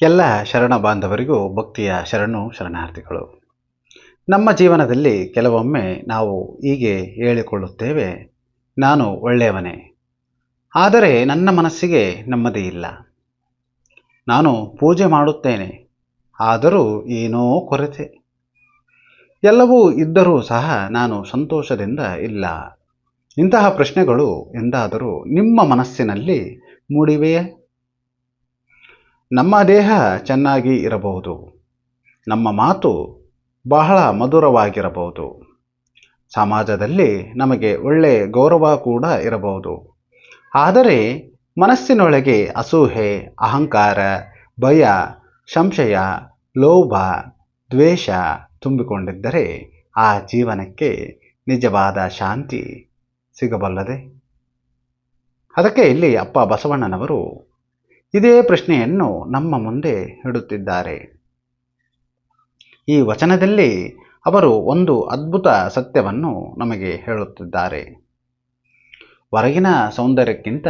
ಎಲ್ಲ ಶರಣ ಬಾಂಧವರಿಗೂ ಭಕ್ತಿಯ ಶರಣು ಶರಣಾರ್ಥಿಗಳು. ನಮ್ಮ ಜೀವನದಲ್ಲಿ ಕೆಲವೊಮ್ಮೆ ನಾವು ಹೀಗೆ ಹೇಳಿಕೊಳ್ಳುತ್ತೇವೆ, ನಾನು ಒಳ್ಳೆಯವನೇ, ಆದರೆ ನನ್ನ ಮನಸ್ಸಿಗೆ ನೆಮ್ಮದಿ ಇಲ್ಲ. ನಾನು ಪೂಜೆ ಮಾಡುತ್ತೇನೆ, ಆದರೂ ಏನೋ ಕೊರತೆ. ಎಲ್ಲವೂ ಇದ್ದರೂ ಸಹ ನಾನು ಸಂತೋಷದಿಂದ ಇಲ್ಲ. ಇಂತಹ ಪ್ರಶ್ನೆಗಳು ಎಂದಾದರೂ ನಿಮ್ಮ ಮನಸ್ಸಿನಲ್ಲಿ ಮೂಡಿವೆಯೇ? ನಮ್ಮ ದೇಹ ಚೆನ್ನಾಗಿ ಇರಬಹುದು, ನಮ್ಮ ಮಾತು ಬಹಳ ಮಧುರವಾಗಿರಬಹುದು, ಸಮಾಜದಲ್ಲಿ ನಮಗೆ ಒಳ್ಳೆ ಗೌರವ ಕೂಡ ಇರಬಹುದು. ಆದರೆ ಮನಸ್ಸಿನೊಳಗೆ ಅಸೂಹೆ, ಅಹಂಕಾರ, ಭಯ, ಸಂಶಯ, ಲೋಭ, ದ್ವೇಷ ತುಂಬಿಕೊಂಡಿದ್ದರೆ ಆ ಜೀವನಕ್ಕೆ ನಿಜವಾದ ಶಾಂತಿ ಸಿಗಬಲ್ಲದೆ? ಅದಕ್ಕೆ ಇಲ್ಲಿ ಅಪ್ಪ ಬಸವಣ್ಣನವರು ಇದೇ ಪ್ರಶ್ನೆಯನ್ನು ನಮ್ಮ ಮುಂದೆ ಇಡುತ್ತಿದ್ದಾರೆ. ಈ ವಚನದಲ್ಲಿ ಅವರು ಒಂದು ಅದ್ಭುತ ಸತ್ಯವನ್ನು ನಮಗೆ ಹೇಳುತ್ತಿದ್ದಾರೆ. ಹೊರಗಿನ ಸೌಂದರ್ಯಕ್ಕಿಂತ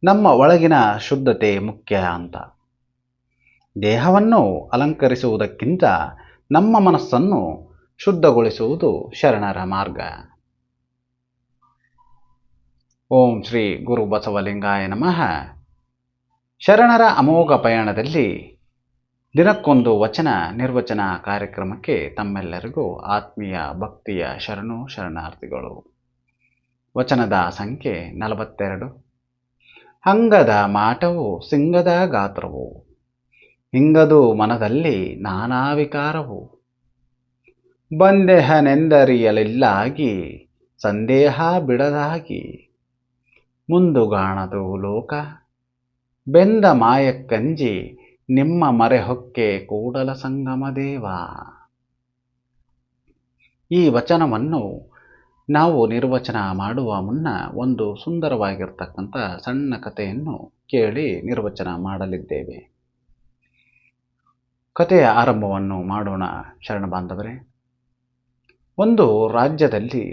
ನಮ್ಮ ಒಳಗಿನ ಶುದ್ಧತೆ ಮುಖ್ಯ ಅಂತ. ದೇಹವನ್ನು ಅಲಂಕರಿಸುವುದಕ್ಕಿಂತ ನಮ್ಮ ಮನಸ್ಸನ್ನು ಶುದ್ಧಗೊಳಿಸುವುದು ಶರಣರ ಮಾರ್ಗ. ಓಂ ಶ್ರೀ ಗುರು ಬಸವಲಿಂಗಾಯ ನಮಃ. ಶರಣರ ಅಮೋಘ ಪಯಣದಲ್ಲಿ ದಿನಕ್ಕೊಂದು ವಚನ ನಿರ್ವಚನ ಕಾರ್ಯಕ್ರಮಕ್ಕೆ ತಮ್ಮೆಲ್ಲರಿಗೂ ಆತ್ಮೀಯ ಭಕ್ತಿಯ ಶರಣು ಶರಣಾರ್ಥಿಗಳು. ವಚನದ ಸಂಖ್ಯೆ 42. ಅಂಗದ ಮಾಟವು ಸಿಂಗದ ಗಾತ್ರವು, ಹಿಂಗದು ಮನದಲ್ಲಿ ನಾನಾ ವಿಕಾರವು. ಬಂದೆಹನೆಂದರಿಯಲಿಲ್ಲಾಗಿ ಸಂದೇಹ ಬಿಡದಾಗಿ, ಮುಂದುಗಾಣದು ಲೋಕ ಬೆಂದ ಮಾಯಕ್ಕಂಜಿ ನಿಮ್ಮ ಮರೆಹೊಕ್ಕೆ ಕೂಡಲ ಸಂಗಮ ದೇವ. ಈ ವಚನವನ್ನು ನಾವು ನಿರ್ವಚನ ಮಾಡುವ ಮುನ್ನ ಒಂದು ಸುಂದರವಾಗಿರ್ತಕ್ಕಂಥ ಸಣ್ಣ ಕಥೆಯನ್ನು ಕೇಳಿ ನಿರ್ವಚನ ಮಾಡಲಿದ್ದೇವೆ. ಕಥೆಯ ಆರಂಭವನ್ನು ಮಾಡೋಣ ಶರಣ ಬಾಂಧವರೇ. ಒಂದು ರಾಜ್ಯದಲ್ಲಿ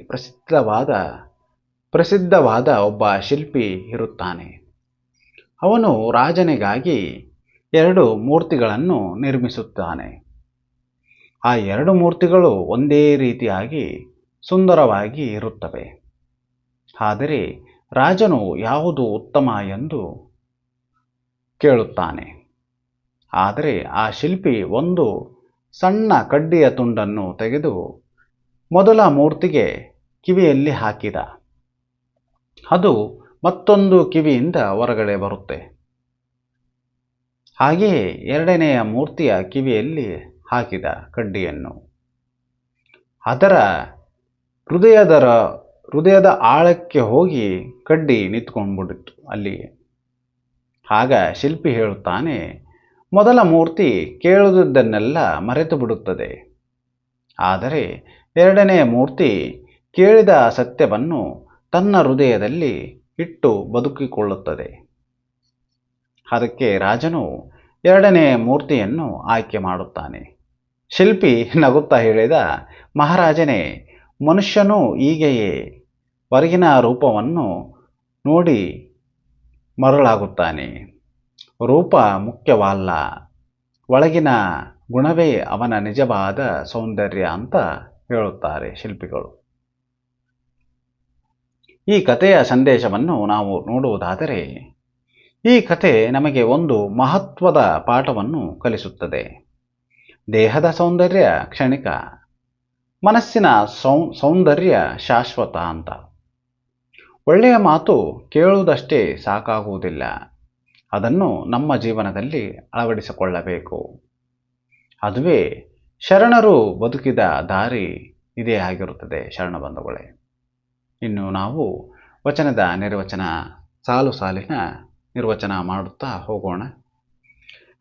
ಪ್ರಸಿದ್ಧವಾದ ಒಬ್ಬ ಶಿಲ್ಪಿ ಇರುತ್ತಾನೆ. ಅವನು ರಾಜನಿಗಾಗಿ 2 ಮೂರ್ತಿಗಳನ್ನು ನಿರ್ಮಿಸುತ್ತಾನೆ. ಆ 2 ಮೂರ್ತಿಗಳು ಒಂದೇ ರೀತಿಯಾಗಿ ಸುಂದರವಾಗಿ ಇರುತ್ತವೆ. ಆದರೆ ರಾಜನು ಯಾವುದು ಉತ್ತಮ ಎಂದು ಕೇಳುತ್ತಾನೆ. ಆದರೆ ಆ ಶಿಲ್ಪಿ ಒಂದು ಸಣ್ಣ ಕಡ್ಡಿಯ ತುಂಡನ್ನು ತೆಗೆದು ಮೊದಲ ಮೂರ್ತಿಗೆ ಕಿವಿಯಲ್ಲಿ ಹಾಕಿದ. ಅದು ಮತ್ತೊಂದು ಕಿವಿಯಿಂದ ಹೊರಗಡೆ ಬರುತ್ತೆ. ಹಾಗೆಯೇ 2ನೆಯ ಮೂರ್ತಿಯ ಕಿವಿಯಲ್ಲಿ ಹಾಕಿದ ಕಡ್ಡಿಯನ್ನು ಅದರ ಹೃದಯದ ಆಳಕ್ಕೆ ಹೋಗಿ ಕಡ್ಡಿ ನಿಂತ್ಕೊಂಡ್ಬಿಟ್ಟಿತ್ತು ಅಲ್ಲಿಗೆ. ಆಗ ಶಿಲ್ಪಿ ಹೇಳುತ್ತಾನೆ, ಮೊದಲ ಮೂರ್ತಿ ಕೇಳುವುದನ್ನೆಲ್ಲ ಮರೆತು ಬಿಡುತ್ತದೆ, ಆದರೆ 2ನೆಯ ಮೂರ್ತಿ ಕೇಳಿದ ಸತ್ಯವನ್ನು ತನ್ನ ಹೃದಯದಲ್ಲಿ ಇಟ್ಟು ಬದುಕಿಕೊಳ್ಳುತ್ತದೆ. ಅದಕ್ಕೆ ರಾಜನು 2ನೇ ಮೂರ್ತಿಯನ್ನು ಆಯ್ಕೆ ಮಾಡುತ್ತಾನೆ. ಶಿಲ್ಪಿ ನಗುತ್ತಾ ಹೇಳಿದ, ಮಹಾರಾಜನೇ, ಮನುಷ್ಯನು ಹೀಗೆಯೇ ಹೊರಗಿನ ರೂಪವನ್ನು ನೋಡಿ ಮರಳಾಗುತ್ತಾನೆ. ರೂಪ ಮುಖ್ಯವಲ್ಲ, ಒಳಗಿನ ಗುಣವೇ ಅವನ ನಿಜವಾದ ಸೌಂದರ್ಯ ಅಂತ ಹೇಳುತ್ತಾರೆ ಶಿಲ್ಪಿಗಳು. ಈ ಕಥೆಯ ಸಂದೇಶವನ್ನು ನಾವು ನೋಡುವುದಾದರೆ, ಈ ಕಥೆ ನಮಗೆ ಒಂದು ಮಹತ್ವದ ಪಾಠವನ್ನು ಕಲಿಸುತ್ತದೆ. ದೇಹದ ಸೌಂದರ್ಯ ಕ್ಷಣಿಕ, ಮನಸ್ಸಿನ ಸೌಂದರ್ಯ ಶಾಶ್ವತ ಅಂತ. ಒಳ್ಳೆಯ ಮಾತು ಕೇಳುವುದಷ್ಟೇ ಸಾಕಾಗುವುದಿಲ್ಲ, ಅದನ್ನು ನಮ್ಮ ಜೀವನದಲ್ಲಿ ಅಳವಡಿಸಿಕೊಳ್ಳಬೇಕು. ಅದುವೇ ಶರಣರು ಬದುಕಿದ ದಾರಿ ಇದೇ ಆಗಿರುತ್ತದೆ ಶರಣ ಬಂಧುಗಳೇ. ಇನ್ನು ನಾವು ವಚನದ ನಿರ್ವಚನ ಸಾಲು ಸಾಲಿನ ನಿರ್ವಚನ ಮಾಡುತ್ತಾ ಹೋಗೋಣ.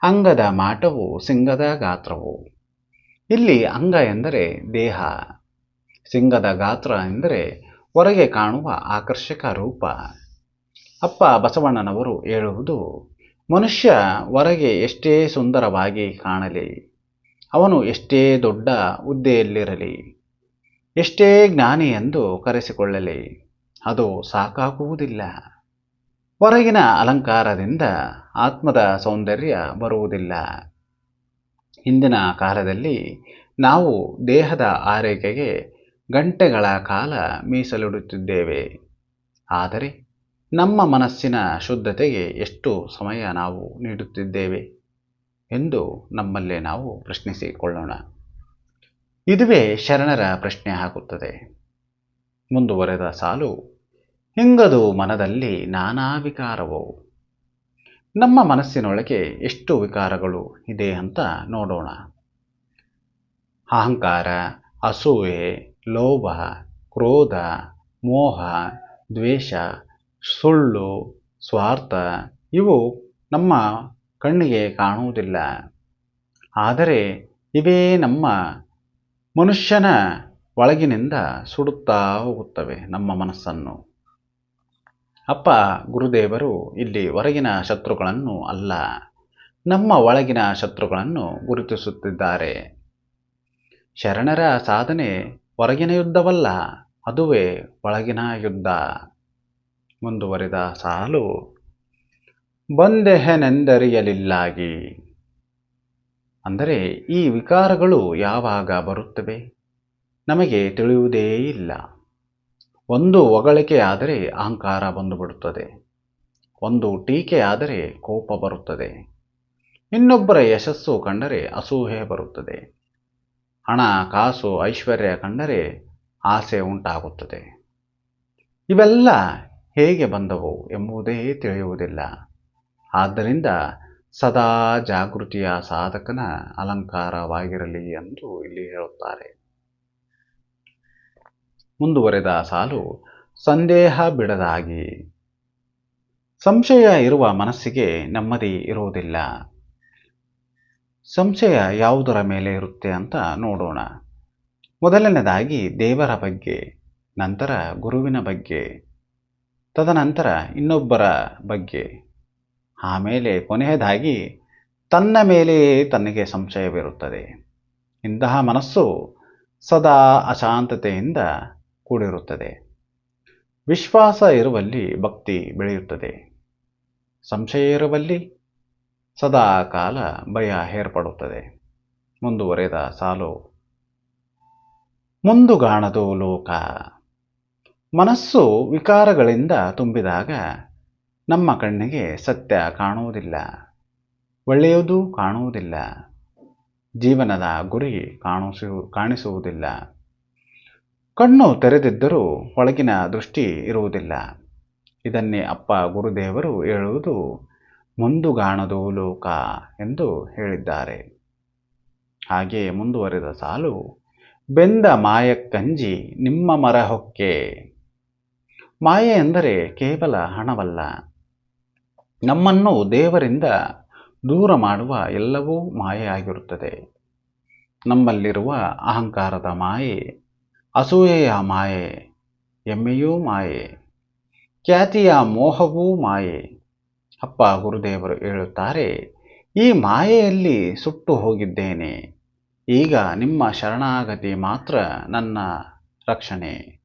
ಅಂಗದ ಮಾಟವು ಸಿಂಗದ ಗಾತ್ರವು. ಇಲ್ಲಿ ಅಂಗ ಎಂದರೆ ದೇಹ, ಸಿಂಗದ ಗಾತ್ರ ಎಂದರೆ ಹೊರಗೆ ಕಾಣುವ ಆಕರ್ಷಕ ರೂಪ. ಅಪ್ಪ ಬಸವಣ್ಣನವರು ಹೇಳುವುದು, ಮನುಷ್ಯ ಹೊರಗೆ ಎಷ್ಟೇ ಸುಂದರವಾಗಿ ಕಾಣಲಿ, ಅವನು ಎಷ್ಟೇ ದೊಡ್ಡ ಹುದ್ದೆಯಲ್ಲಿರಲಿ, ಎಷ್ಟೇ ಜ್ಞಾನಿ ಎಂದು ಕರೆಸಿಕೊಳ್ಳಲಿ, ಅದು ಸಾಕಾಗುವುದಿಲ್ಲ. ಹೊರಗಿನ ಅಲಂಕಾರದಿಂದ ಆತ್ಮದ ಸೌಂದರ್ಯ ಬರುವುದಿಲ್ಲ. ಹಿಂದಿನ ಕಾಲದಲ್ಲಿ ನಾವು ದೇಹದ ಆರೈಕೆಗೆ ಗಂಟೆಗಳ ಕಾಲ ಮೀಸಲಿಡುತ್ತಿದ್ದೇವೆ. ಆದರೆ ನಮ್ಮ ಮನಸ್ಸಿನ ಶುದ್ಧತೆಗೆ ಎಷ್ಟು ಸಮಯ ನಾವು ನೀಡುತ್ತಿದ್ದೇವೆ ಎಂದು ನಮ್ಮಲ್ಲೇ ನಾವು ಪ್ರಶ್ನಿಸಿಕೊಳ್ಳೋಣ. ಇದುವೇ ಶರಣರ ಪ್ರಶ್ನೆ ಆಗುತ್ತದೆ. ಮುಂದುವರೆದ ಸಾಲು, ಹಿಂಗದು ಮನದಲ್ಲಿ ನಾನಾ ವಿಕಾರವು. ನಮ್ಮ ಮನಸ್ಸಿನೊಳಗೆ ಎಷ್ಟು ವಿಕಾರಗಳು ಇದೆ ಅಂತ ನೋಡೋಣ. ಅಹಂಕಾರ, ಅಸೂಯೆ, ಲೋಭ, ಕ್ರೋಧ, ಮೋಹ, ದ್ವೇಷ, ಸುಳ್ಳು, ಸ್ವಾರ್ಥ ಇವು ನಮ್ಮ ಕಣ್ಣಿಗೆ ಕಾಣುವುದಿಲ್ಲ. ಆದರೆ ಇವೇ ನಮ್ಮ ಮನುಷ್ಯನ ಒಳಗಿನಿಂದ ಸುಡುತ್ತಾ ಹೋಗುತ್ತವೆ ನಮ್ಮ ಮನಸ್ಸನ್ನು. ಅಪ್ಪ ಗುರುದೇವರು ಇಲ್ಲಿ ಹೊರಗಿನ ಶತ್ರುಗಳನ್ನು ಅಲ್ಲ, ನಮ್ಮ ಒಳಗಿನ ಶತ್ರುಗಳನ್ನು ಗುರುತಿಸುತ್ತಿದ್ದಾರೆ. ಶರಣರ ಸಾಧನೆ ಹೊರಗಿನ ಯುದ್ಧವಲ್ಲ, ಅದುವೇ ಒಳಗಿನ ಯುದ್ಧ. ಮುಂದುವರಿದ ಸಾಲು, ಬಂದೆಹೆನೆಂದರಿಯಲಿಲ್ಲಾಗಿ. ಅಂದರೆ ಈ ವಿಕಾರಗಳು ಯಾವಾಗ ಬರುತ್ತವೆ ನಮಗೆ ತಿಳಿಯುವುದೇ ಇಲ್ಲ. ಒಂದು ಹೊಗಳಿಕೆ ಆದರೆ ಅಹಂಕಾರ ಬಂದುಬಿಡುತ್ತದೆ, ಒಂದು ಟೀಕೆ ಆದರೆ ಕೋಪ ಬರುತ್ತದೆ, ಇನ್ನೊಬ್ಬರ ಯಶಸ್ಸು ಕಂಡರೆ ಅಸೂಯೆ ಬರುತ್ತದೆ, ಹಣ ಕಾಸು ಐಶ್ವರ್ಯ ಕಂಡರೆ ಆಸೆ ಉಂಟಾಗುತ್ತದೆ. ಇವೆಲ್ಲ ಹೇಗೆ ಬಂದವು ಎಂಬುದೇ ತಿಳಿಯುವುದಿಲ್ಲ. ಆದ್ದರಿಂದ ಸದಾ ಜಾಗೃತಿಯ ಸಾಧಕನ ಅಲಂಕಾರವಾಗಿರಲಿ ಎಂದು ಇಲ್ಲಿ ಹೇಳುತ್ತಾರೆ. ಮುಂದುವರೆದ ಸಾಲು, ಸಂದೇಹ ಬಿಡದಾಗಿ. ಸಂಶಯ ಇರುವ ಮನಸ್ಸಿಗೆ ನೆಮ್ಮದಿ ಇರುವುದಿಲ್ಲ. ಸಂಶಯ ಯಾವುದರ ಮೇಲೆ ಇರುತ್ತೆ ಅಂತ ನೋಡೋಣ. ಮೊದಲನೇದಾಗಿ ದೇವರ ಬಗ್ಗೆ, ನಂತರ ಗುರುವಿನ ಬಗ್ಗೆ, ತದನಂತರ ಇನ್ನೊಬ್ಬರ ಬಗ್ಗೆ, ಆಮೇಲೆ ಕೊನೆಯದಾಗಿ ತನ್ನ ಮೇಲೆಯೇ ತನಗೆ ಸಂಶಯವಿರುತ್ತದೆ. ಇಂತಹ ಮನಸ್ಸು ಸದಾ ಅಶಾಂತತೆಯಿಂದ ಕೂಡಿರುತ್ತದೆ. ವಿಶ್ವಾಸ ಇರುವಲ್ಲಿ ಭಕ್ತಿ ಬೆಳೆಯುತ್ತದೆ, ಸಂಶಯ ಇರುವಲ್ಲಿ ಸದಾ ಕಾಲ ಭಯ ಏರ್ಪಡುತ್ತದೆ. ಮುಂದುವರೆದ ಸಾಲು, ಮುಂದುಗಾಣದು ಲೋಕ. ಮನಸ್ಸು ವಿಕಾರಗಳಿಂದ ತುಂಬಿದಾಗ ನಮ್ಮ ಕಣ್ಣಿಗೆ ಸತ್ಯ ಕಾಣುವುದಿಲ್ಲ, ಒಳ್ಳೆಯದು ಕಾಣುವುದಿಲ್ಲ, ಜೀವನದ ಗುರಿ ಕಾಣಿಸುವುದಿಲ್ಲ. ಕಣ್ಣು ತೆರೆದಿದ್ದರೂ ಒಳಗಿನ ದೃಷ್ಟಿ ಇರುವುದಿಲ್ಲ. ಇದನ್ನೇ ಅಪ್ಪ ಗುರುದೇವರು ಹೇಳುವುದು ಮುಂದುಗಾಣದು ಲೋಕ ಎಂದು ಹೇಳಿದ್ದಾರೆ. ಹಾಗೆ ಮುಂದುವರೆದ ಸಾಲು, ಬೆಂದ ಮಾಯಕ್ಕಂಜಿ ನಿಮ್ಮ ಮರ ಹೊಕ್ಕೆ. ಮಾಯೆ ಎಂದರೆ ಕೇವಲ ಹಣವಲ್ಲ, ನಮ್ಮನ್ನು ದೇವರಿಂದ ದೂರ ಮಾಡುವ ಎಲ್ಲವೂ ಮಾಯೆಯಾಗಿರುತ್ತದೆ. ನಮ್ಮಲ್ಲಿರುವ ಅಹಂಕಾರದ ಮಾಯೆ, ಅಸೂಯೆಯ ಮಾಯೆ, ಹೆಮ್ಮೆಯೂ ಮಾಯೆ, ಖ್ಯಾತಿಯ ಮೋಹವೂ ಮಾಯೆ. ಅಪ್ಪ ಗುರುದೇವರು ಹೇಳುತ್ತಾರೆ, ಈ ಮಾಯೆಯಲ್ಲಿ ಸುಟ್ಟು ಹೋಗಿದ್ದೇನೆ, ಈಗ ನಿಮ್ಮ ಶರಣಾಗತಿ ಮಾತ್ರ ನನ್ನ ರಕ್ಷಣೆ.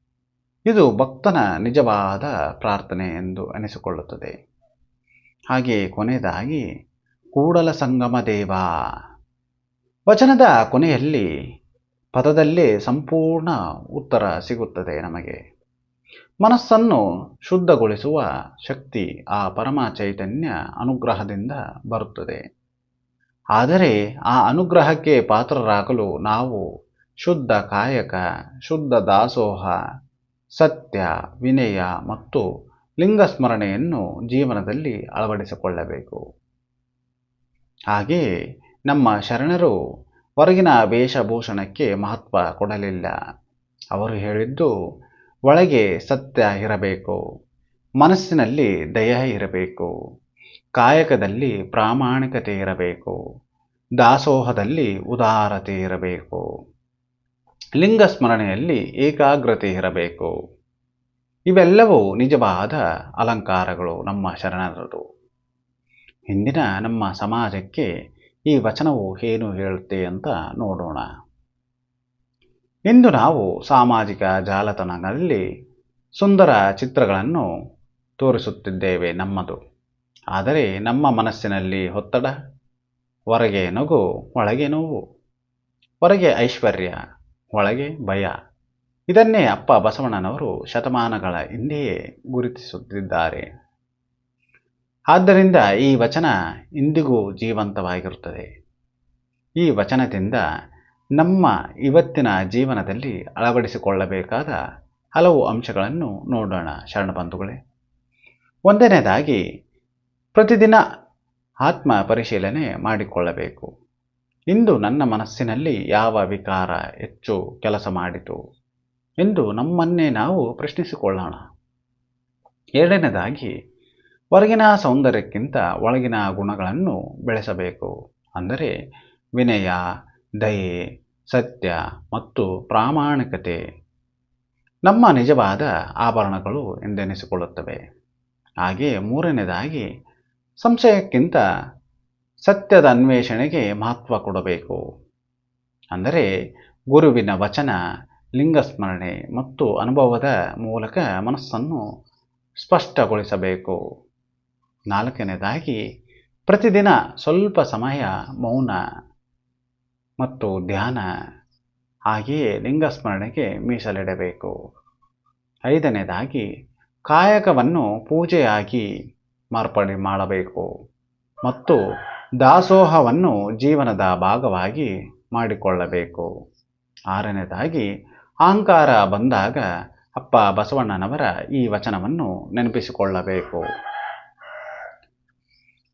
ಇದು ಭಕ್ತನ ನಿಜವಾದ ಪ್ರಾರ್ಥನೆ ಎಂದು ಅನಿಸಿಕೊಳ್ಳುತ್ತದೆ. ಹಾಗೆ ಕೊನೆಯದಾಗಿ ಕೂಡಲ ಸಂಗಮ ದೇವ. ವಚನದ ಕೊನೆಯಲ್ಲಿ ಪದದಲ್ಲೇ ಸಂಪೂರ್ಣ ಉತ್ತರ ಸಿಗುತ್ತದೆ ನಮಗೆ. ಮನಸ್ಸನ್ನು ಶುದ್ಧಗೊಳಿಸುವ ಶಕ್ತಿ ಆ ಪರಮ ಚೈತನ್ಯ ಅನುಗ್ರಹದಿಂದ ಬರುತ್ತದೆ. ಆದರೆ ಆ ಅನುಗ್ರಹಕ್ಕೆ ಪಾತ್ರರಾಗಲು ನಾವು ಶುದ್ಧ ಕಾಯಕ, ಶುದ್ಧ ದಾಸೋಹ, ಸತ್ಯ, ವಿನಯ ಮತ್ತು ಲಿಂಗಸ್ಮರಣೆಯನ್ನು ಜೀವನದಲ್ಲಿ ಅಳವಡಿಸಿಕೊಳ್ಳಬೇಕು. ಹಾಗೆಯೇ ನಮ್ಮ ಶರಣರು ಹೊರಗಿನ ವೇಷಭೂಷಣಕ್ಕೆ ಮಹತ್ವ ಕೊಡಲಿಲ್ಲ. ಅವರು ಹೇಳಿದ್ದು, ಒಳಗೆ ಸತ್ಯ ಇರಬೇಕು, ಮನಸ್ಸಿನಲ್ಲಿ ದಯ ಇರಬೇಕು, ಕಾಯಕದಲ್ಲಿ ಪ್ರಾಮಾಣಿಕತೆ ಇರಬೇಕು, ದಾಸೋಹದಲ್ಲಿ ಉದಾರತೆ ಇರಬೇಕು, ಲಿಂಗಸ್ಮರಣೆಯಲ್ಲಿ ಏಕಾಗ್ರತೆ ಇರಬೇಕು. ಇವೆಲ್ಲವೂ ನಿಜವಾದ ಅಲಂಕಾರಗಳು ನಮ್ಮ ಶರಣರದು. ಇಂದಿನ ನಮ್ಮ ಸಮಾಜಕ್ಕೆ ಈ ವಚನವು ಏನು ಹೇಳುತ್ತೆ ಅಂತ ನೋಡೋಣ. ಇಂದು ನಾವು ಸಾಮಾಜಿಕ ಜಾಲತಾಣಗಳಲ್ಲಿ ಸುಂದರ ಚಿತ್ರಗಳನ್ನು ತೋರಿಸುತ್ತಿದ್ದೇವೆ ನಮ್ಮದು. ಆದರೆ ನಮ್ಮ ಮನಸ್ಸಿನಲ್ಲಿ ಒತ್ತಡ, ಹೊರಗೆ ನಗು, ಒಳಗೆ ನೋವು, ಹೊರಗೆ ಐಶ್ವರ್ಯ, ಒಳಗೆ ಭಯ. ಇದನ್ನೇ ಅಪ್ಪ ಬಸವಣ್ಣನವರು ಶತಮಾನಗಳ ಹಿಂದೆಯೇ ಗುರುತಿಸುತ್ತಿದ್ದಾರೆ. ಆದ್ದರಿಂದ ಈ ವಚನ ಇಂದಿಗೂ ಜೀವಂತವಾಗಿರುತ್ತದೆ. ಈ ವಚನದಿಂದ ನಮ್ಮ ಇವತ್ತಿನ ಜೀವನದಲ್ಲಿ ಅಳವಡಿಸಿಕೊಳ್ಳಬೇಕಾದ ಹಲವು ಅಂಶಗಳನ್ನು ನೋಡೋಣ ಶರಣಬಂಧುಗಳೇ. ಒಂದನೇದಾಗಿ, ಪ್ರತಿದಿನ ಆತ್ಮ ಪರಿಶೀಲನೆ ಮಾಡಿಕೊಳ್ಳಬೇಕು. ಇಂದು ನನ್ನ ಮನಸ್ಸಿನಲ್ಲಿ ಯಾವ ವಿಕಾರ ಹೆಚ್ಚು ಕೆಲಸ ಮಾಡಿತು ಎಂದು ನಮ್ಮನ್ನೇ ನಾವು ಪ್ರಶ್ನಿಸಿಕೊಳ್ಳೋಣ. ಎರಡನೇದಾಗಿ, ಹೊರಗಿನ ಸೌಂದರ್ಯಕ್ಕಿಂತ ಒಳಗಿನ ಗುಣಗಳನ್ನು ಬೆಳೆಸಬೇಕು. ಅಂದರೆ ವಿನಯ, ದಯೆ, ಸತ್ಯ ಮತ್ತು ಪ್ರಾಮಾಣಿಕತೆ ನಮ್ಮ ನಿಜವಾದ ಆಭರಣಗಳು ಎಂದೆನಿಸಿಕೊಳ್ಳುತ್ತವೆ. ಹಾಗೆಯೇ ಮೂರನೇದಾಗಿ, ಸಂಶಯಕ್ಕಿಂತ ಸತ್ಯದ ಅನ್ವೇಷಣೆಗೆ ಮಹತ್ವ ಕೊಡಬೇಕು. ಅಂದರೆ ಗುರುವಿನ ವಚನ, ಲಿಂಗಸ್ಮರಣೆ ಮತ್ತು ಅನುಭವದ ಮೂಲಕ ಮನಸ್ಸನ್ನು ಸ್ಪಷ್ಟಗೊಳಿಸಬೇಕು. ನಾಲ್ಕನೇದಾಗಿ, ಪ್ರತಿದಿನ ಸ್ವಲ್ಪ ಸಮಯ ಮೌನ ಮತ್ತು ಧ್ಯಾನ, ಹಾಗೆಯೇ ಲಿಂಗಸ್ಮರಣೆಗೆ ಮೀಸಲಿಡಬೇಕು. ಐದನೇದಾಗಿ, ಕಾಯಕವನ್ನು ಪೂಜೆಯಾಗಿ ಮಾರ್ಪಾಡು ಮಾಡಬೇಕು ಮತ್ತು ದಾಸೋಹವನ್ನು ಜೀವನದ ಭಾಗವಾಗಿ ಮಾಡಿಕೊಳ್ಳಬೇಕು. ಆರನೇದಾಗಿ, ಅಹಂಕಾರ ಬಂದಾಗ ಅಪ್ಪ ಬಸವಣ್ಣನವರ ಈ ವಚನವನ್ನು ನೆನಪಿಸಿಕೊಳ್ಳಬೇಕು.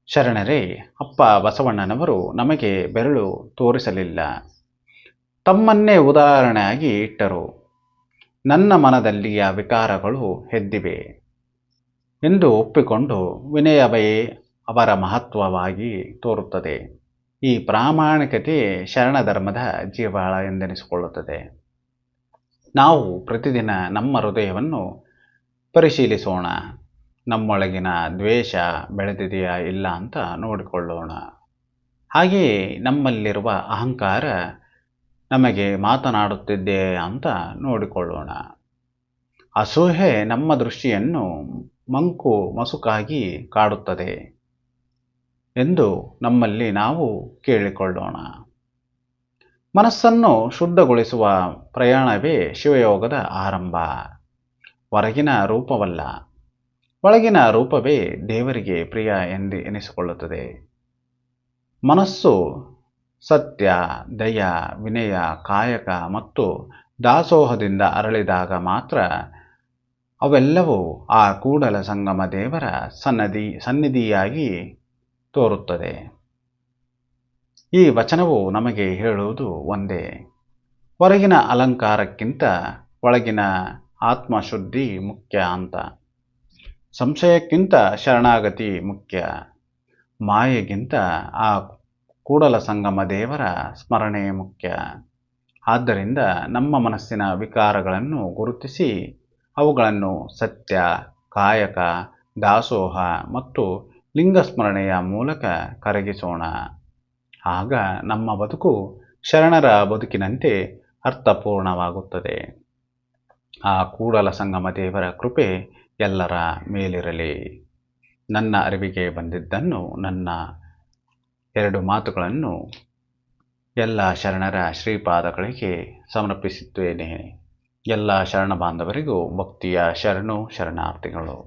ಶರಣರೇ, ಅಪ್ಪ ಬಸವಣ್ಣನವರು ನಮಗೆ ಬೆರಳು ತೋರಿಸಲಿಲ್ಲ, ತಮ್ಮನ್ನೇ ಉದಾಹರಣೆಯಾಗಿ ಇಟ್ಟರು. ನನ್ನ ಮನದಲ್ಲಿಯ ವಿಕಾರಗಳು ಎದ್ದಿವೆ ಎಂದು ಒಪ್ಪಿಕೊಂಡು ವಿನಯವೇ ಅವರ ಮಹತ್ವವಾಗಿ ತೋರುತ್ತದೆ. ಈ ಪ್ರಾಮಾಣಿಕತೆ ಶರಣ ಧರ್ಮದ ಜೀವಾಳ ಎಂದೆನಿಸಿಕೊಳ್ಳುತ್ತದೆ. ನಾವು ಪ್ರತಿದಿನ ನಮ್ಮ ಹೃದಯವನ್ನು ಪರಿಶೀಲಿಸೋಣ. ನಮ್ಮೊಳಗಿನ ದ್ವೇಷ ಬೆಳೆದಿದೆಯಾ ಇಲ್ಲ ಅಂತ ನೋಡಿಕೊಳ್ಳೋಣ. ಹಾಗೆಯೇ ನಮ್ಮಲ್ಲಿರುವ ಅಹಂಕಾರ ನಮಗೆ ಮಾತನಾಡುತ್ತಿದೆಯೇ ಅಂತ ನೋಡಿಕೊಳ್ಳೋಣ. ಅಸೂಯೆ ನಮ್ಮ ದೃಷ್ಟಿಯನ್ನು ಮಸುಕಾಗಿ ಕಾಡುತ್ತದೆ ಎಂದು ನಮ್ಮಲ್ಲಿ ನಾವು ಕೇಳಿಕೊಳ್ಳೋಣ. ಮನಸ್ಸನ್ನು ಶುದ್ಧಗೊಳಿಸುವ ಪ್ರಯಾಣವೇ ಶಿವಯೋಗದ ಆರಂಭ. ಹೊರಗಿನ ರೂಪವಲ್ಲ, ಒಳಗಿನ ರೂಪವೇ ದೇವರಿಗೆ ಪ್ರಿಯ ಎಂದು ಎನಿಸಿಕೊಳ್ಳುತ್ತದೆ. ಮನಸ್ಸು ಸತ್ಯ, ದಯ, ವಿನಯ, ಕಾಯಕ ಮತ್ತು ದಾಸೋಹದಿಂದ ಅರಳಿದಾಗ ಮಾತ್ರ ಅವೆಲ್ಲವೂ ಆ ಕೂಡಲ ಸಂಗಮ ದೇವರ ಸನ್ನಿಧಿಯಾಗಿ ತೋರುತ್ತದೆ. ಈ ವಚನವು ನಮಗೆ ಹೇಳುವುದು ಒಂದೇ: ಹೊರಗಿನ ಅಲಂಕಾರಕ್ಕಿಂತ ಒಳಗಿನ ಆತ್ಮಶುದ್ಧಿ ಮುಖ್ಯ ಅಂತ. ಸಂಶಯಕ್ಕಿಂತ ಶರಣಾಗತಿ ಮುಖ್ಯ, ಮಾಯೆಗಿಂತ ಆ ಕೂಡಲ ಸಂಗಮ ದೇವರ ಸ್ಮರಣೆ ಮುಖ್ಯ. ಆದ್ದರಿಂದ ನಮ್ಮ ಮನಸ್ಸಿನ ವಿಕಾರಗಳನ್ನು ಗುರುತಿಸಿ ಅವುಗಳನ್ನು ಸತ್ಯ, ಕಾಯಕ, ದಾಸೋಹ ಮತ್ತು ಲಿಂಗಸ್ಮರಣೆಯ ಮೂಲಕ ಕರಗಿಸೋಣ. ಆಗ ನಮ್ಮ ಬದುಕು ಶರಣರ ಬದುಕಿನಂತೆ ಅರ್ಥಪೂರ್ಣವಾಗುತ್ತದೆ. ಆ ಕೂಡಲ ಸಂಗಮ ದೇವರ ಕೃಪೆ ಎಲ್ಲರ ಮೇಲಿರಲಿ. ನನ್ನ ಅರಿವಿಗೆ ಬಂದಿದ್ದನ್ನು, ನನ್ನ 2 ಮಾತುಗಳನ್ನು ಎಲ್ಲ ಶರಣರ ಶ್ರೀಪಾದಗಳಿಗೆ ಸಮರ್ಪಿಸುತ್ತೇನೆ. ಎಲ್ಲ ಶರಣ ಬಾಂಧವರಿಗೂ ಭಕ್ತಿಯ ಶರಣಾರ್ಥಿಗಳು.